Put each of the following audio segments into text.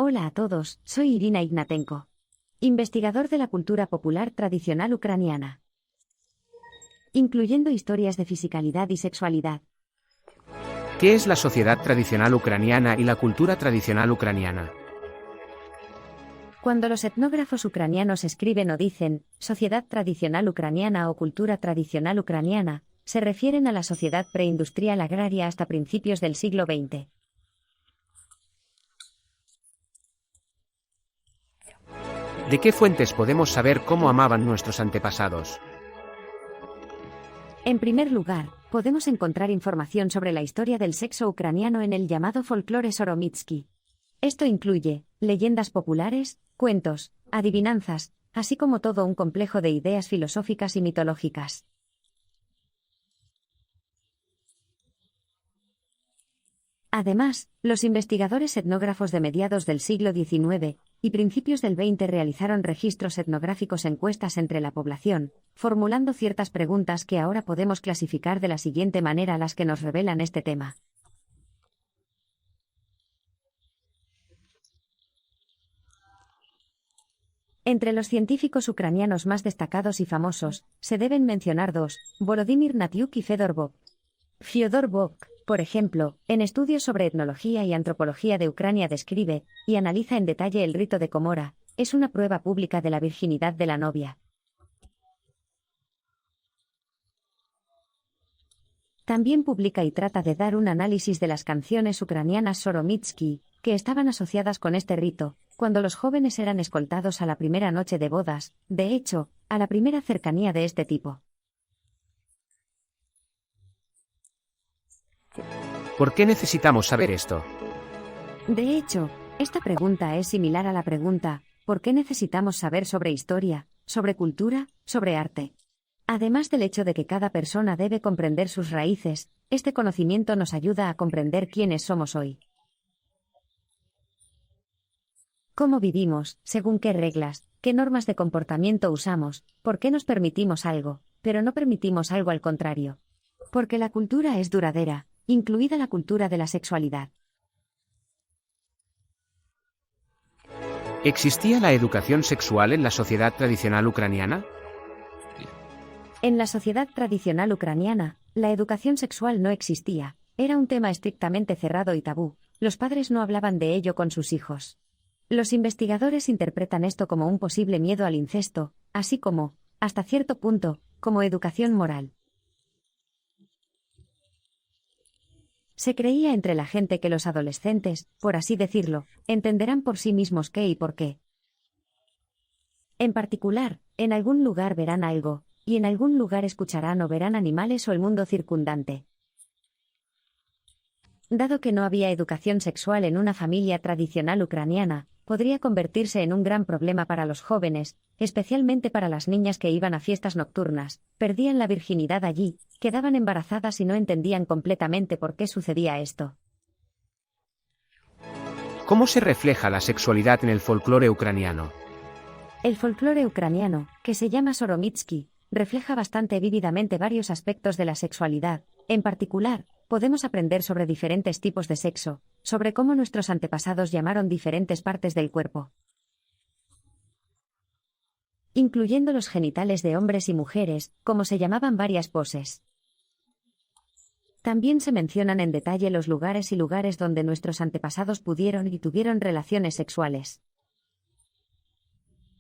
Hola a todos, soy Iryna Ignatenko, investigador de la cultura popular tradicional ucraniana, incluyendo historias de fisicalidad y sexualidad. ¿Qué es la sociedad tradicional ucraniana y la cultura tradicional ucraniana? Cuando los etnógrafos ucranianos escriben o dicen sociedad tradicional ucraniana o cultura tradicional ucraniana, se refieren a la sociedad preindustrial agraria hasta principios del siglo XX. ¿De qué fuentes podemos saber cómo amaban nuestros antepasados? En primer lugar, podemos encontrar información sobre la historia del sexo ucraniano en el llamado folclore soromitsky. Esto incluye leyendas populares, cuentos, adivinanzas, así como todo un complejo de ideas filosóficas y mitológicas. Además, los investigadores etnógrafos de mediados del siglo XIX y principios del XX realizaron registros etnográficos encuestas entre la población, formulando ciertas preguntas que ahora podemos clasificar de la siguiente manera las que nos revelan este tema. Entre los científicos ucranianos más destacados y famosos, se deben mencionar dos, Volodymyr Natyuk y Fedor Bok. Fyodor Bok, por ejemplo, en estudios sobre etnología y antropología de Ucrania describe y analiza en detalle el rito de Cómo, es una prueba pública de la virginidad de la novia. También publica y trata de dar un análisis de las canciones ucranianas soromitsky, que estaban asociadas con este rito, cuando los jóvenes eran escoltados a la primera noche de bodas, de hecho, a la primera cercanía de este tipo. ¿Por qué necesitamos saber esto? De hecho, esta pregunta es similar a la pregunta, ¿por qué necesitamos saber sobre historia, sobre cultura, sobre arte? Además del hecho de que cada persona debe comprender sus raíces, este conocimiento nos ayuda a comprender quiénes somos hoy. ¿Cómo vivimos? ¿Según qué reglas? ¿Qué normas de comportamiento usamos? ¿Por qué nos permitimos algo, pero no permitimos algo al contrario? Porque la cultura es duradera, incluida la cultura de la sexualidad. ¿Existía la educación sexual en la sociedad tradicional ucraniana? En la sociedad tradicional ucraniana, la educación sexual no existía, era un tema estrictamente cerrado y tabú, los padres no hablaban de ello con sus hijos. Los investigadores interpretan esto como un posible miedo al incesto, así como, hasta cierto punto, como educación moral. Se creía entre la gente que los adolescentes, por así decirlo, entenderán por sí mismos qué y por qué. En particular, en algún lugar verán algo, y en algún lugar escucharán o verán animales o el mundo circundante. Dado que no había educación sexual en una familia tradicional ucraniana, podría convertirse en un gran problema para los jóvenes, especialmente para las niñas que iban a fiestas nocturnas, perdían la virginidad allí, quedaban embarazadas y no entendían completamente por qué sucedía esto. ¿Cómo se refleja la sexualidad en el folclore ucraniano? El folclore ucraniano, que se llama soromitsky, refleja bastante vívidamente varios aspectos de la sexualidad. En particular, podemos aprender sobre diferentes tipos de sexo, sobre cómo nuestros antepasados llamaron diferentes partes del cuerpo, incluyendo los genitales de hombres y mujeres, como se llamaban varias poses. También se mencionan en detalle los lugares y lugares donde nuestros antepasados pudieron y tuvieron relaciones sexuales.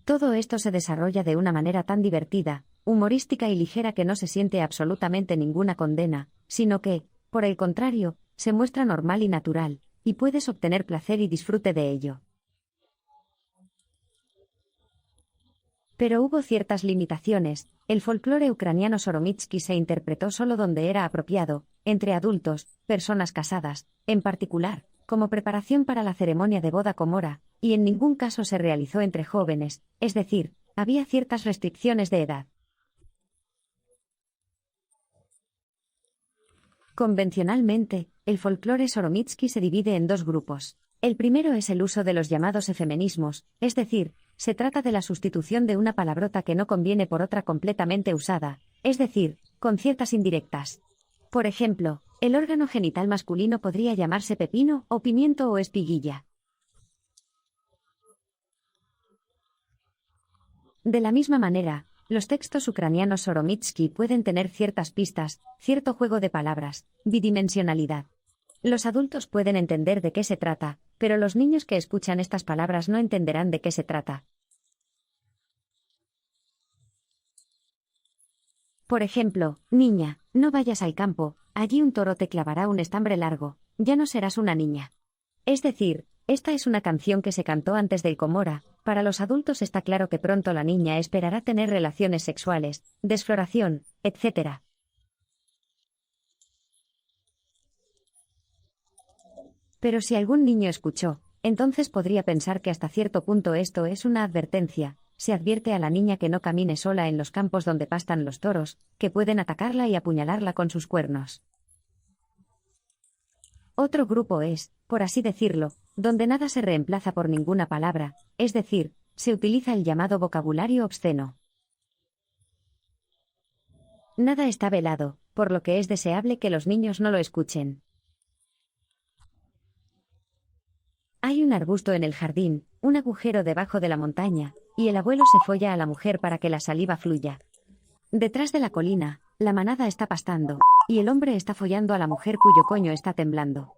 Todo esto se desarrolla de una manera tan divertida, humorística y ligera que no se siente absolutamente ninguna condena, sino que, por el contrario, se muestra normal y natural, y puedes obtener placer y disfrute de ello. Pero hubo ciertas limitaciones, el folclore ucraniano soromitsky se interpretó solo donde era apropiado, entre adultos, personas casadas, en particular, como preparación para la ceremonia de boda Cómo, y en ningún caso se realizó entre jóvenes, es decir, había ciertas restricciones de edad. Convencionalmente, el folclore soromitsky se divide en dos grupos. El primero es el uso de los llamados efemenismos, es decir, se trata de la sustitución de una palabrota que no conviene por otra completamente usada, es decir, con ciertas indirectas. Por ejemplo, el órgano genital masculino podría llamarse pepino o pimiento o espiguilla. De la misma manera, los textos ucranianos Soromitsky pueden tener ciertas pistas, cierto juego de palabras, bidimensionalidad. Los adultos pueden entender de qué se trata, pero los niños que escuchan estas palabras no entenderán de qué se trata. Por ejemplo, niña, no vayas al campo, allí un toro te clavará un estambre largo, ya no serás una niña. Es decir, esta es una canción que se cantó antes del Cómo. Para los adultos está claro que pronto la niña esperará tener relaciones sexuales, desfloración, etc. Pero si algún niño escuchó, entonces podría pensar que hasta cierto punto esto es una advertencia. Se advierte a la niña que no camine sola en los campos donde pastan los toros, que pueden atacarla y apuñalarla con sus cuernos. Otro grupo es, por así decirlo, donde nada se reemplaza por ninguna palabra, es decir, se utiliza el llamado vocabulario obsceno. Nada está velado, por lo que es deseable que los niños no lo escuchen. Hay un arbusto en el jardín, un agujero debajo de la montaña, y el abuelo se folla a la mujer para que la saliva fluya. Detrás de la colina, la manada está pastando, y el hombre está follando a la mujer cuyo coño está temblando.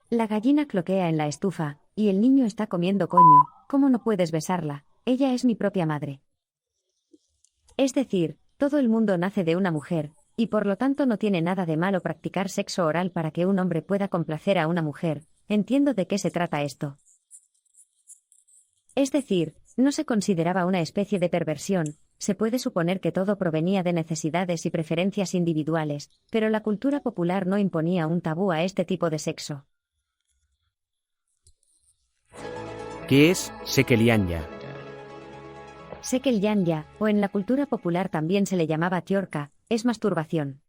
La gallina cloquea en la estufa, y el niño está comiendo coño. ¿Cómo no puedes besarla? Ella es mi propia madre. Es decir, todo el mundo nace de una mujer, y por lo tanto no tiene nada de malo practicar sexo oral para que un hombre pueda complacer a una mujer. Entiendo de qué se trata esto. Es decir, no se consideraba una especie de perversión, se puede suponer que todo provenía de necesidades y preferencias individuales, pero la cultura popular no imponía un tabú a este tipo de sexo. ¿Qué es sexualidad? Sexualidad, o en la cultura popular también se le llamaba tiorca, es masturbación.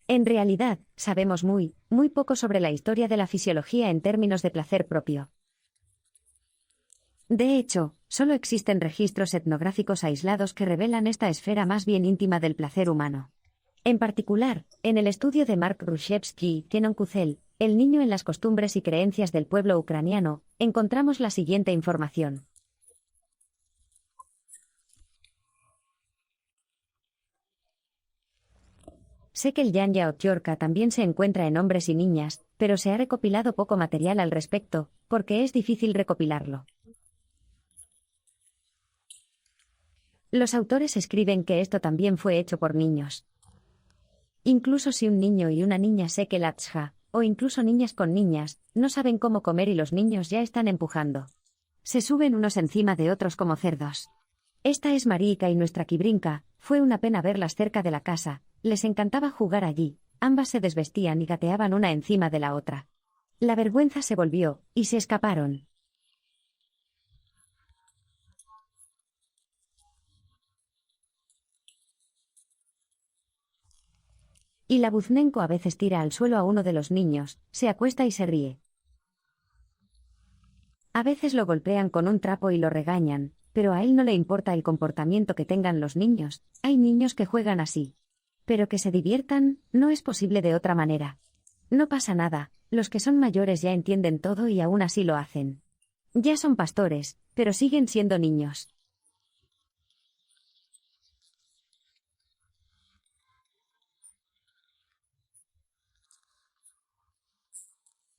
En realidad, sabemos muy poco sobre la historia de la fisiología en términos de placer propio. De hecho, solo existen registros etnográficos aislados que revelan esta esfera más bien íntima del placer humano. En particular, en el estudio de Mark Ruszewski, Tienoncuzel, el niño en las costumbres y creencias del pueblo ucraniano, encontramos la siguiente información. Sexualidad o tiorca también se encuentra en hombres y niñas, pero se ha recopilado poco material al respecto, porque es difícil recopilarlo. Los autores escriben que esto también fue hecho por niños. Incluso si un niño y una niña sexualidad, o incluso niñas con niñas, no saben cómo comer y los niños ya están empujando. Se suben unos encima de otros como cerdos. Esta es Marica y nuestra Kibrinka, fue una pena verlas cerca de la casa, les encantaba jugar allí, ambas se desvestían y gateaban una encima de la otra. La vergüenza se volvió, y se escaparon. Y la Buznenko a veces tira al suelo a uno de los niños, se acuesta y se ríe. A veces lo golpean con un trapo y lo regañan, pero a él no le importa el comportamiento que tengan los niños, hay niños que juegan así. Pero que se diviertan, no es posible de otra manera. No pasa nada, los que son mayores ya entienden todo y aún así lo hacen. Ya son pastores, pero siguen siendo niños.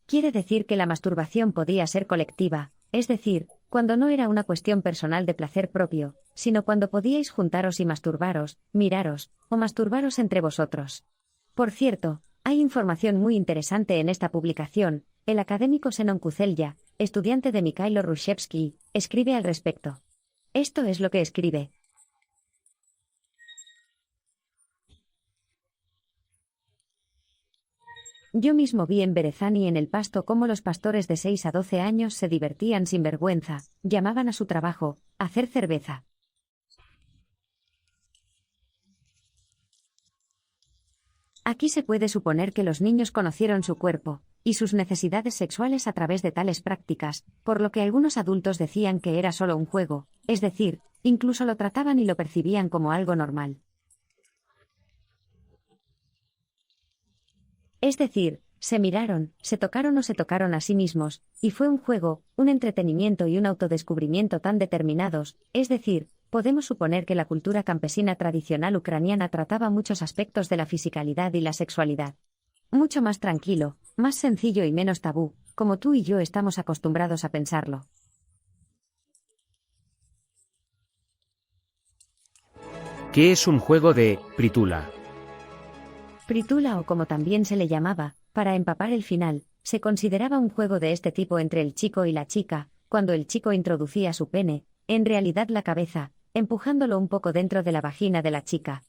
Quiere decir que la masturbación podía ser colectiva, es decir, cuando no era una cuestión personal de placer propio, sino cuando podíais juntaros y masturbaros, miraros, o masturbaros entre vosotros. Por cierto, hay información muy interesante en esta publicación. El académico Zenon Kuzelya, estudiante de Mikhailo Ruszewski, escribe al respecto. Esto es lo que escribe. Yo mismo vi en Berezani en el pasto cómo los pastores de 6 a 12 años se divertían sin vergüenza, llamaban a su trabajo, hacer cerveza. Aquí se puede suponer que los niños conocieron su cuerpo y sus necesidades sexuales a través de tales prácticas, por lo que algunos adultos decían que era solo un juego, es decir, incluso lo trataban y lo percibían como algo normal. Es decir, se miraron, se tocaron o se tocaron a sí mismos, y fue un juego, un entretenimiento y un autodescubrimiento tan determinados, es decir, podemos suponer que la cultura campesina tradicional ucraniana trataba muchos aspectos de la fisicalidad y la sexualidad. Mucho más tranquilo, más sencillo y menos tabú, como tú y yo estamos acostumbrados a pensarlo. ¿Qué es un juego de pritula? Pritula, o como también se le llamaba, para empapar el final, se consideraba un juego de este tipo entre el chico y la chica, cuando el chico introducía su pene, en realidad la cabeza, empujándolo un poco dentro de la vagina de la chica.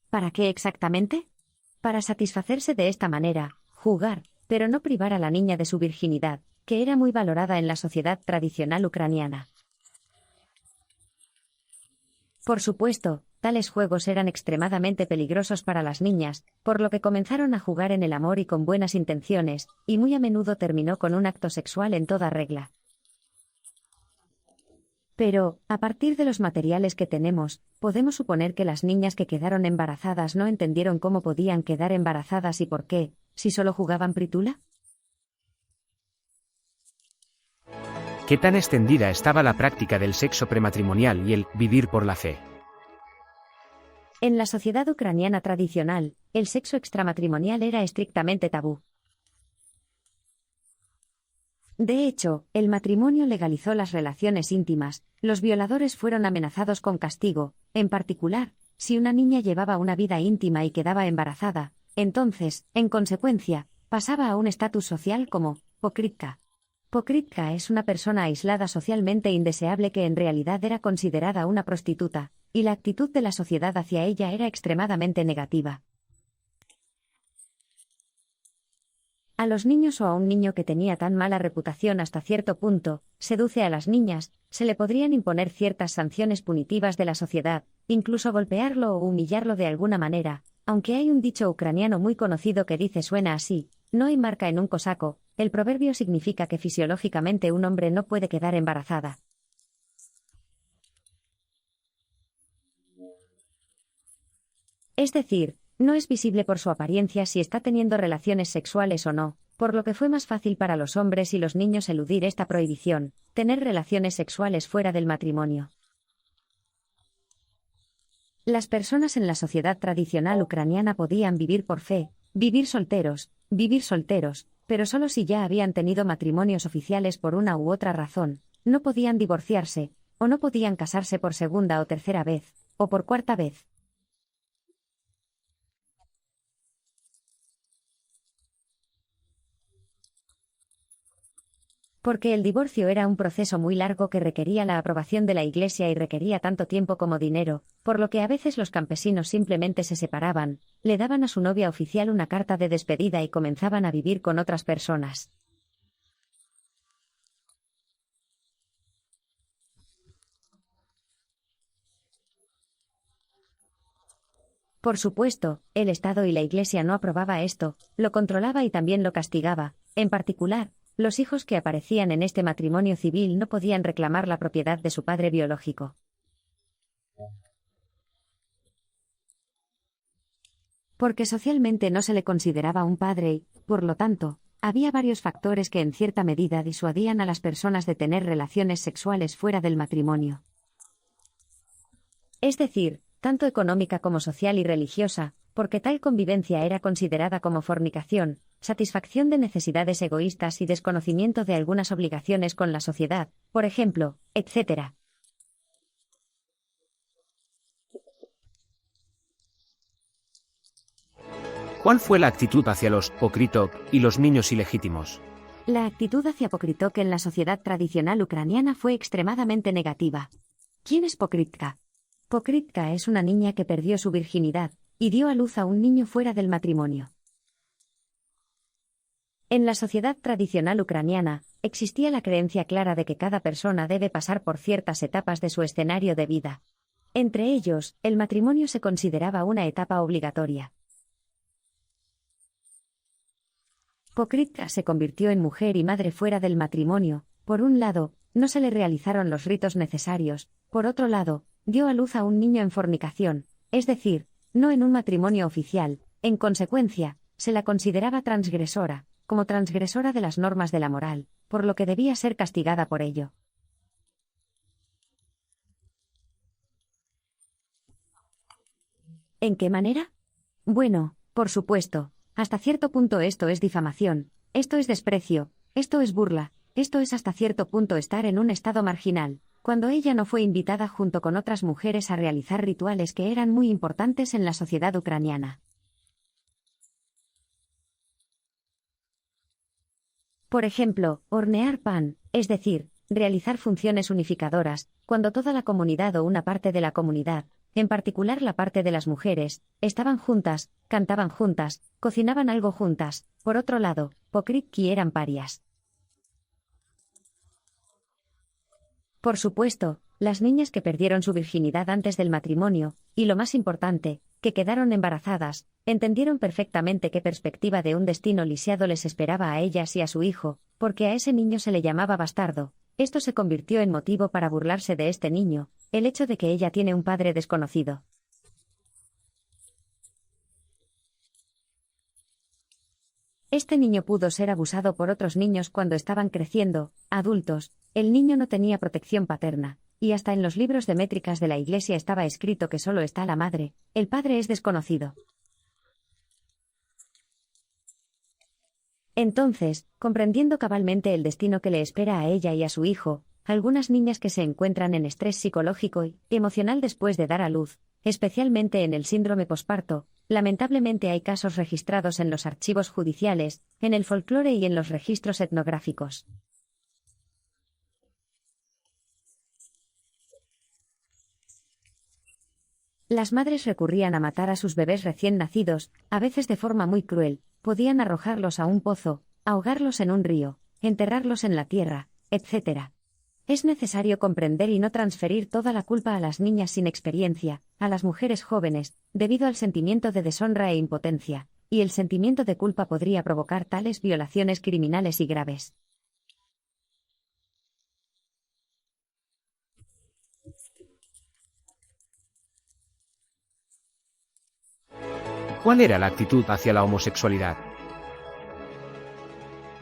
¿Para qué exactamente? Para satisfacerse de esta manera, jugar, pero no privar a la niña de su virginidad, que era muy valorada en la sociedad tradicional ucraniana. Por supuesto, tales juegos eran extremadamente peligrosos para las niñas, por lo que comenzaron a jugar en el amor y con buenas intenciones, y muy a menudo terminó con un acto sexual en toda regla. Pero, a partir de los materiales que tenemos, podemos suponer que las niñas que quedaron embarazadas no entendieron cómo podían quedar embarazadas y por qué, si solo jugaban pritula. ¿Qué tan extendida estaba la práctica del sexo prematrimonial y el vivir por la fe? En la sociedad ucraniana tradicional, el sexo extramatrimonial era estrictamente tabú. De hecho, el matrimonio legalizó las relaciones íntimas, los violadores fueron amenazados con castigo, en particular, si una niña llevaba una vida íntima y quedaba embarazada, entonces, en consecuencia, pasaba a un estatus social como pokrytka. Pokrytka es una persona aislada socialmente indeseable que en realidad era considerada una prostituta, y la actitud de la sociedad hacia ella era extremadamente negativa. A los niños o a un niño que tenía tan mala reputación hasta cierto punto, seduce a las niñas, se le podrían imponer ciertas sanciones punitivas de la sociedad, incluso golpearlo o humillarlo de alguna manera, aunque hay un dicho ucraniano muy conocido que suena así: no hay marca en un cosaco. El proverbio significa que fisiológicamente un hombre no puede quedar embarazada. Es decir, no es visible por su apariencia si está teniendo relaciones sexuales o no, por lo que fue más fácil para los hombres y los niños eludir esta prohibición, tener relaciones sexuales fuera del matrimonio. Las personas en la sociedad tradicional ucraniana podían vivir por fe, vivir solteros, pero solo si ya habían tenido matrimonios oficiales por una u otra razón, no podían divorciarse, o no podían casarse por segunda o tercera vez, o por cuarta vez. Porque el divorcio era un proceso muy largo que requería la aprobación de la Iglesia y requería tanto tiempo como dinero, por lo que a veces los campesinos simplemente se separaban, le daban a su novia oficial una carta de despedida y comenzaban a vivir con otras personas. Por supuesto, el Estado y la Iglesia no aprobaba esto, lo controlaba y también lo castigaba, en particular, los hijos que aparecían en este matrimonio civil no podían reclamar la propiedad de su padre biológico. Porque socialmente no se le consideraba un padre y, por lo tanto, había varios factores que en cierta medida disuadían a las personas de tener relaciones sexuales fuera del matrimonio. Es decir, tanto económica como social y religiosa, porque tal convivencia era considerada como fornicación, satisfacción de necesidades egoístas y desconocimiento de algunas obligaciones con la sociedad, por ejemplo, etc. ¿Cuál fue la actitud hacia los pokrytok y los niños ilegítimos? La actitud hacia pokrytok en la sociedad tradicional ucraniana fue extremadamente negativa. ¿Quién es pokrytka? Pokrytka es una niña que perdió su virginidad y dio a luz a un niño fuera del matrimonio. En la sociedad tradicional ucraniana, existía la creencia clara de que cada persona debe pasar por ciertas etapas de su escenario de vida. Entre ellos, el matrimonio se consideraba una etapa obligatoria. Pokrytka se convirtió en mujer y madre fuera del matrimonio. Por un lado, no se le realizaron los ritos necesarios, por otro lado, dio a luz a un niño en fornicación, es decir, no en un matrimonio oficial. En consecuencia, se la consideraba transgresora, como transgresora de las normas de la moral, por lo que debía ser castigada por ello. ¿En qué manera? Bueno, por supuesto, hasta cierto punto esto es difamación, esto es desprecio, esto es burla, esto es hasta cierto punto estar en un estado marginal, cuando ella no fue invitada junto con otras mujeres a realizar rituales que eran muy importantes en la sociedad ucraniana. Por ejemplo, hornear pan, es decir, realizar funciones unificadoras, cuando toda la comunidad o una parte de la comunidad, en particular la parte de las mujeres, estaban juntas, cantaban juntas, cocinaban algo juntas. Por otro lado, pokrikki eran parias. Por supuesto, las niñas que perdieron su virginidad antes del matrimonio, y lo más importante, que quedaron embarazadas, entendieron perfectamente qué perspectiva de un destino lisiado les esperaba a ellas y a su hijo, porque a ese niño se le llamaba bastardo. Esto se convirtió en motivo para burlarse de este niño, el hecho de que ella tiene un padre desconocido. Este niño pudo ser abusado por otros niños cuando estaban creciendo, adultos. El niño no tenía protección paterna, y hasta en los libros de métricas de la Iglesia estaba escrito que solo está la madre, el padre es desconocido. Entonces, comprendiendo cabalmente el destino que le espera a ella y a su hijo, algunas niñas que se encuentran en estrés psicológico y emocional después de dar a luz, especialmente en el síndrome posparto, lamentablemente hay casos registrados en los archivos judiciales, en el folclore y en los registros etnográficos. Las madres recurrían a matar a sus bebés recién nacidos, a veces de forma muy cruel, podían arrojarlos a un pozo, ahogarlos en un río, enterrarlos en la tierra, etc. Es necesario comprender y no transferir toda la culpa a las niñas sin experiencia, a las mujeres jóvenes, debido al sentimiento de deshonra e impotencia, y el sentimiento de culpa podría provocar tales violaciones criminales y graves. ¿Cuál era la actitud hacia la homosexualidad?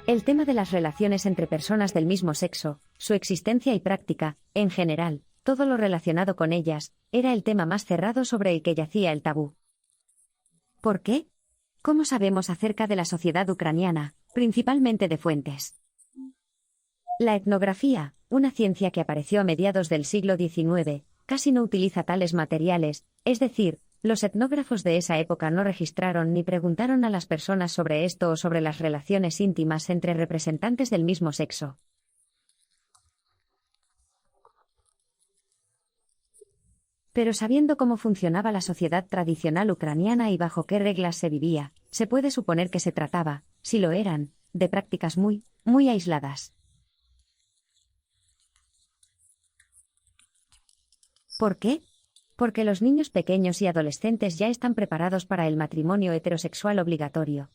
El tema de las relaciones entre personas del mismo sexo, su existencia y práctica, en general, todo lo relacionado con ellas, era el tema más cerrado sobre el que yacía el tabú. ¿Por qué? ¿Cómo sabemos acerca de la sociedad ucraniana, principalmente de fuentes? La etnografía, una ciencia que apareció a mediados del siglo XIX, casi no utiliza tales materiales, es decir, los etnógrafos de esa época no registraron ni preguntaron a las personas sobre esto o sobre las relaciones íntimas entre representantes del mismo sexo. Pero sabiendo cómo funcionaba la sociedad tradicional ucraniana y bajo qué reglas se vivía, se puede suponer que se trataba, si lo eran, de prácticas muy aisladas. ¿Por qué? Porque los niños pequeños y adolescentes ya están preparados para el matrimonio heterosexual obligatorio.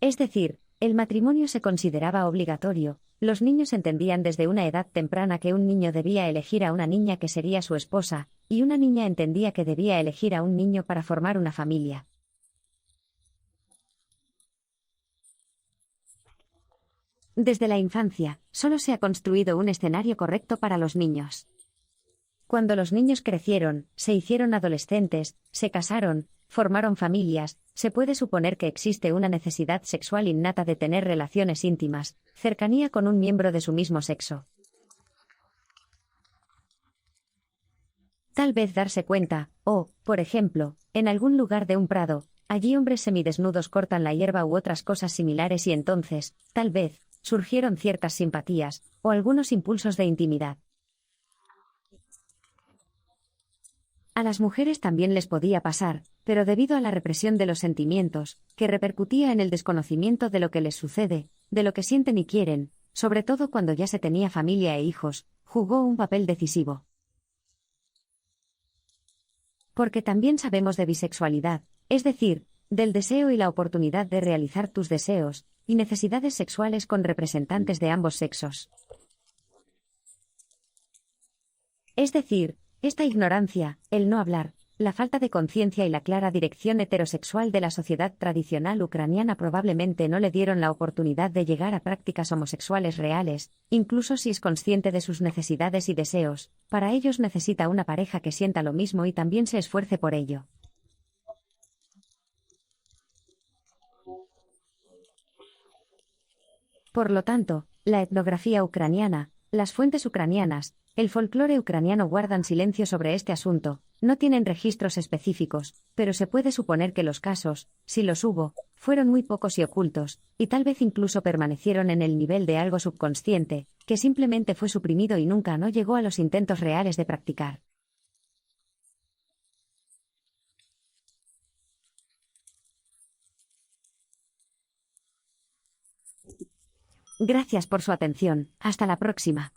Es decir, el matrimonio se consideraba obligatorio, los niños entendían desde una edad temprana que un niño debía elegir a una niña que sería su esposa, y una niña entendía que debía elegir a un niño para formar una familia. Desde la infancia, solo se ha construido un escenario correcto para los niños. Cuando los niños crecieron, se hicieron adolescentes, se casaron, formaron familias, se puede suponer que existe una necesidad sexual innata de tener relaciones íntimas, cercanía con un miembro de su mismo sexo. Tal vez darse cuenta, o, por ejemplo, en algún lugar de un prado, allí hombres semidesnudos cortan la hierba u otras cosas similares y entonces, tal vez, surgieron ciertas simpatías, o algunos impulsos de intimidad. A las mujeres también les podía pasar, pero debido a la represión de los sentimientos, que repercutía en el desconocimiento de lo que les sucede, de lo que sienten y quieren, sobre todo cuando ya se tenía familia e hijos, jugó un papel decisivo. Porque también sabemos de bisexualidad, es decir, del deseo y la oportunidad de realizar tus deseos y necesidades sexuales con representantes de ambos sexos. Es decir, Esta ignorancia, el no hablar, la falta de conciencia y la clara dirección heterosexual de la sociedad tradicional ucraniana probablemente no le dieron la oportunidad de llegar a prácticas homosexuales reales, incluso si es consciente de sus necesidades y deseos. Para ellos necesita una pareja que sienta lo mismo y también se esfuerce por ello. Por lo tanto, la etnografía ucraniana, las fuentes ucranianas, el folclore ucraniano guardan silencio sobre este asunto, no tienen registros específicos, pero se puede suponer que los casos, si los hubo, fueron muy pocos y ocultos, y tal vez incluso permanecieron en el nivel de algo subconsciente, que simplemente fue suprimido y nunca no llegó a los intentos reales de practicar. Gracias por su atención, hasta la próxima.